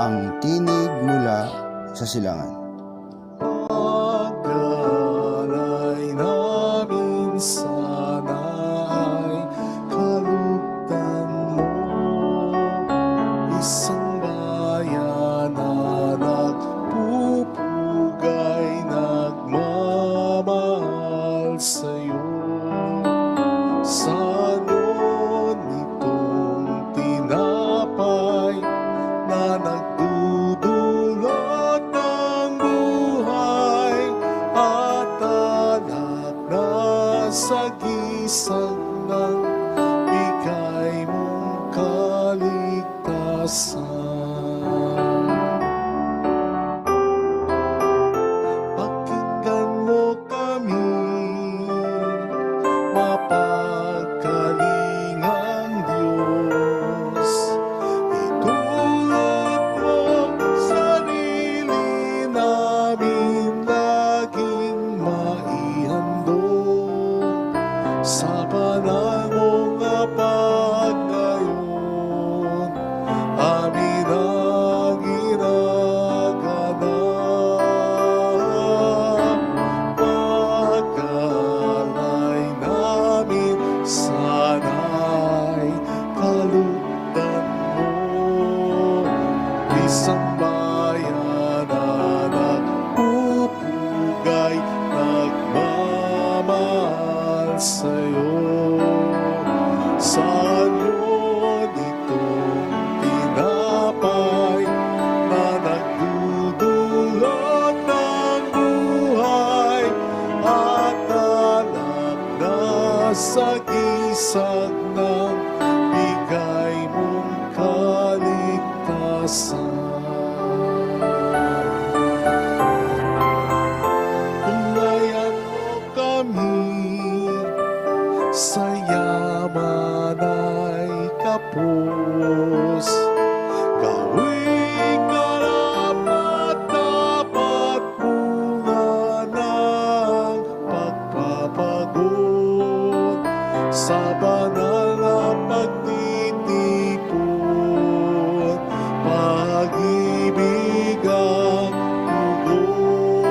ang tinig mula sa silangan. Pagkalay namin sana ay kalugdan mo, isang bayan na nagpupugay, nagmamahal sa'yo. Sano nitong tinapay na nagdudulot ng buhay at alak na sagisag ng bigay mong kaligtasan. Pakinggan mo kami, mapagkalingang Diyos. Itulot mo sarili namin laging maihandog sa panahong apag ngayon. Amin ang ginaganap. Pagkalay namin sana'y kalugdan mo, isang bayan na nagpupugay, nagmamahal sa'yo. Saan yun itong tinapay na nagdudulot ng buhay at alak na sagisag ng bigay mong kaligtasan. Ulayan mo kami sa yaman ay kapos, gawing karapat-dapat bunga ng pagpapagod sa banal na pagtitipon, pag-ibig ang tugon.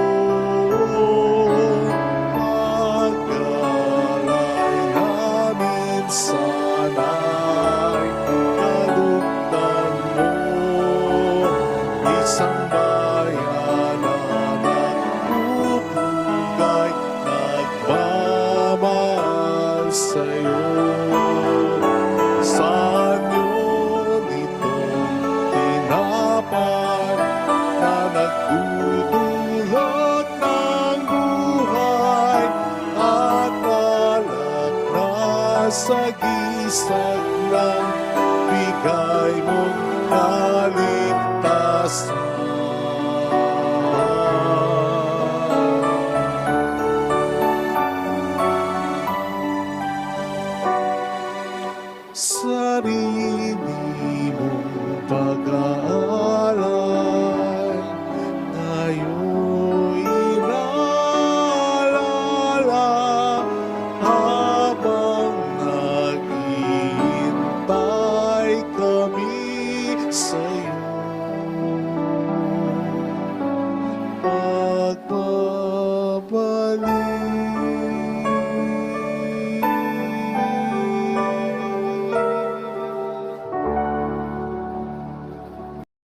Pagkalay namin sana'y kalugdan mo, isang bayan na nagpupugay, nagmamahal sa'yo. Saan yun itong tinapay na nagdudulot ng buhay at alak na sagisag ng bigay mong kaligtasan. Sarili mong pag-aalay tayo'y inaalala habang naghihintay kami sa'yo. Pagbabalik